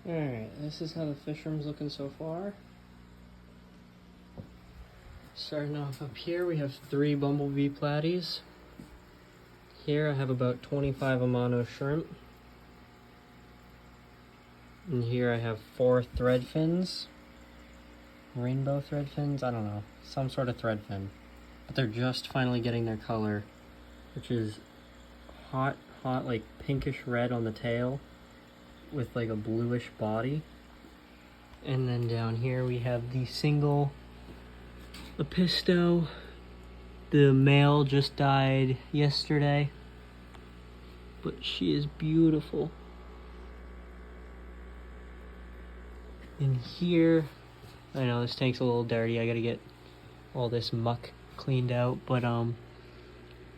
Alright, this is how the fish room's looking so far. Starting off up here, we have 3 bumblebee platies. Here I have about 25 Amano shrimp. And here I have 4 thread fins. Rainbow thread fins? I don't know. Some sort of thread fin. But they're just finally getting their color, which is hot, like pinkish red on the tail with like a bluish body. And then down here we have the single Lepisto. The male just died yesterday, but she is beautiful. In here, I know this tank's a little dirty. I gotta get all this muck cleaned out, but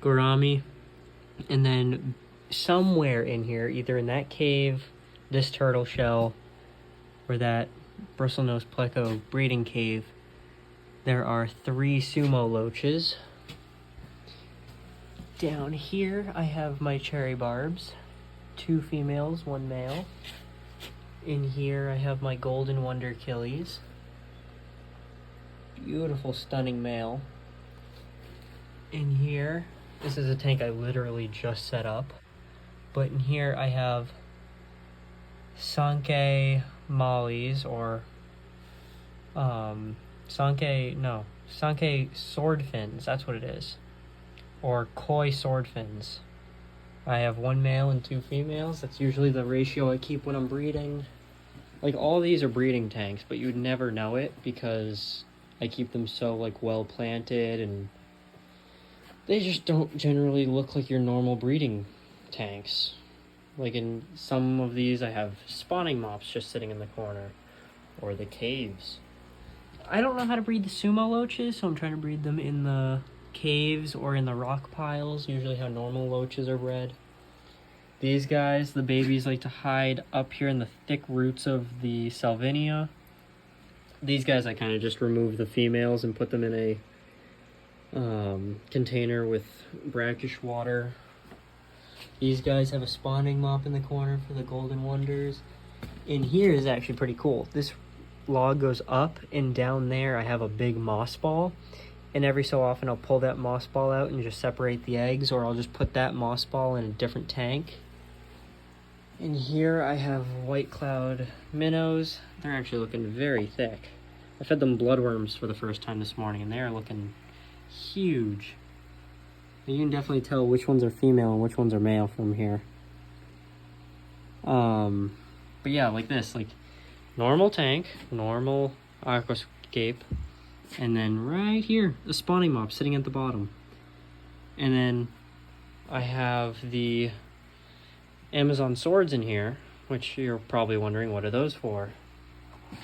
gourami. And then somewhere in here, either in that cave, this turtle shell, or that bristlenose pleco breeding cave, there are 3 sumo loaches. Down here I have my cherry barbs, 2 females, 1 male. In here I have my golden wonder killies. Beautiful, stunning male. In here, this is a tank I literally just set up, but in here I have Sankei mollies, or Sankei sword fins, that's what it is. Or koi sword fins. I have 1 male and 2 females. That's usually the ratio I keep when I'm breeding. Like, all these are breeding tanks, but you would never know it because I keep them so like well planted, and they just don't generally look like your normal breeding tanks. Like in some of these I have spawning mops just sitting in the corner, or the caves. I don't know how to breed the sumo loaches, so I'm trying to breed them in the caves or in the rock piles, usually how normal loaches are bred. These guys, the babies like to hide up here in the thick roots of the salvinia. These guys I kind of just remove the females and put them in a container with brackish water. These guys have a spawning mop in the corner for the golden wonders. In here is actually pretty cool. This log goes up, and down there I have a big moss ball, and every so often I'll pull that moss ball out and just separate the eggs, or I'll just put that moss ball in a different tank. In here I have white cloud minnows. They're actually looking very thick. I fed them bloodworms for the first time this morning, and they're looking huge. You can definitely tell which ones are female and which ones are male from here. But yeah, like this, like normal tank, normal aquascape, and then right here, a spawning mop sitting at the bottom. And then I have the Amazon swords in here, which you're probably wondering, what are those for?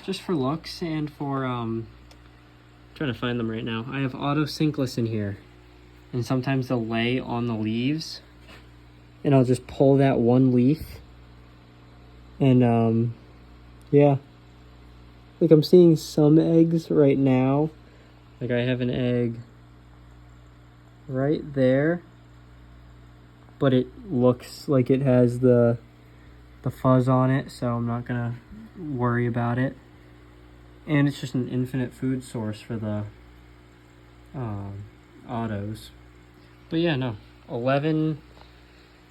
Just for looks and for, trying to find them right now. I have Autosynclus in here, and sometimes they'll lay on the leaves, and I'll just pull that one leaf, and yeah. Like, I'm seeing some eggs right now. Like, I have an egg right there, but it looks like it has the fuzz on it, so I'm not gonna worry about it. And it's just an infinite food source for the autos. But yeah, no, 11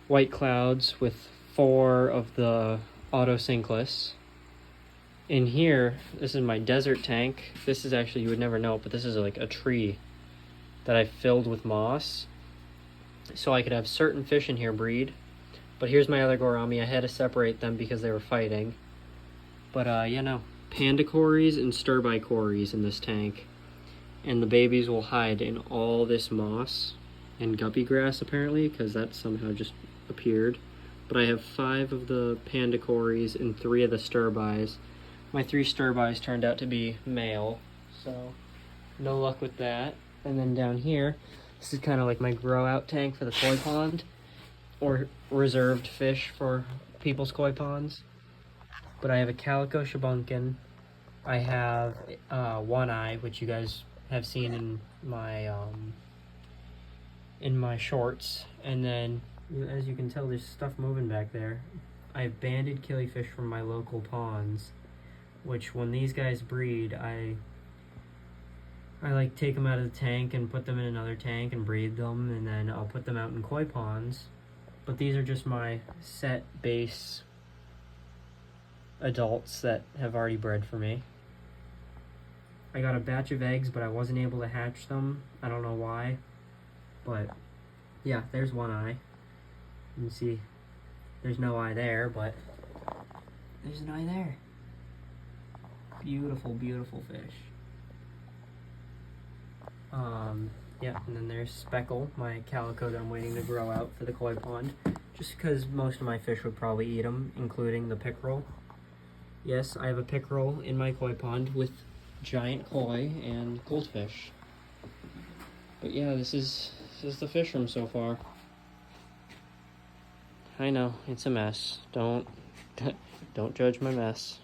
white clouds with 4 of the Autosynclus. In here, this is my desert tank. This is actually, you would never know, but this is like a tree that I filled with moss, so I could have certain fish in here breed. But here's my other gourami. I had to separate them because they were fighting. But yeah, no, panda cories and sturby cories in this tank, and the babies will hide in all this moss and guppy grass apparently, because that somehow just appeared. But I have 5 of the panda cories and 3 of the sturbys. My 3 sturbys turned out to be male, so no luck with that. And then down here, this is kind of like my grow out tank for the koi pond, or reserved fish for people's koi ponds. But I have a calico shabunkin. I have one eye, which you guys have seen in my shorts. And then, as you can tell, there's stuff moving back there. I've banded killifish from my local ponds, which when these guys breed, I like take them out of the tank and put them in another tank and breed them, and then I'll put them out in koi ponds. But these are just my set base adults that have already bred for me. I got a batch of eggs, but I wasn't able to hatch them. I don't know why. But yeah, there's one eye. You can see there's no eye there, but there's an eye there. Beautiful, beautiful fish. Yeah, and then there's Speckle, my calico that I'm waiting to grow out for the koi pond. Just because most of my fish would probably eat them, including the pickerel. Yes, I have a pickerel in my koi pond with giant koi and goldfish. But yeah, this is the fish room so far. I know, it's a mess. Don't judge my mess.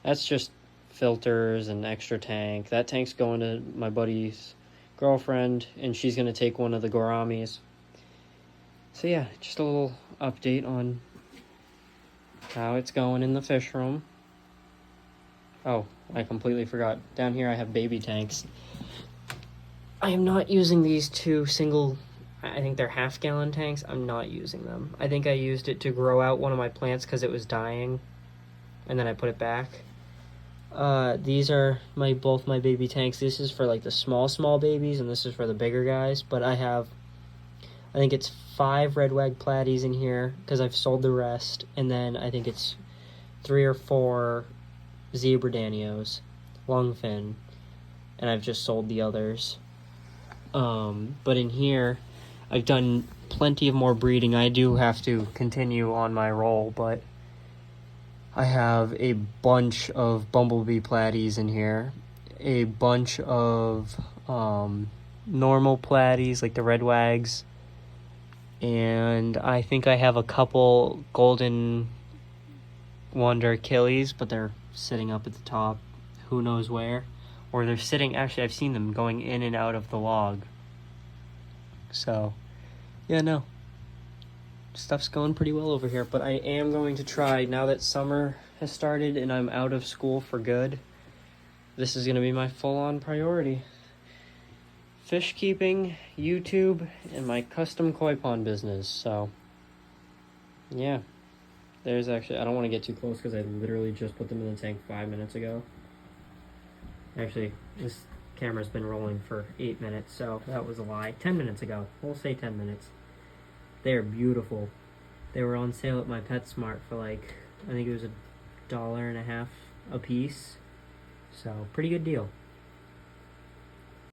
That's just filters and extra tank. That tank's going to my buddy's girlfriend, and she's going to take one of the gouramis. So yeah, just a little update on how it's going in the fish room. Oh, I completely forgot. Down here I have baby tanks. I am not using these two single, I think they're half-gallon tanks. I'm not using them. I think I used it to grow out one of my plants because it was dying, and then I put it back. These are both my baby tanks. This is for like the small babies, and this is for the bigger guys. But I think it's 5 red wag platies in here because I've sold the rest, and then I think it's 3 or 4 zebra danios, longfin, and I've just sold the others. But in here, I've done plenty of more breeding. I do have to continue on my roll, but I have a bunch of bumblebee platies in here, a bunch of normal platies like the red wags, and I think I have a couple golden wonder Achilles, but they're sitting up at the top, who knows where, or they're sitting, actually I've seen them going in and out of the log. So yeah, no, stuff's going pretty well over here. But I am going to try, now that summer has started and I'm out of school for good, this is going to be my full-on priority. Fish keeping, YouTube, and my custom koi pond business. So yeah, there's actually, I don't want to get too close because I literally just put them in the tank 5 minutes ago. Actually, this camera's been rolling for 8 minutes, so that was a lie. 10 minutes ago. We'll say 10 minutes. They are beautiful. They were on sale at my PetSmart for like, I think it was $1.50 a piece. So, pretty good deal.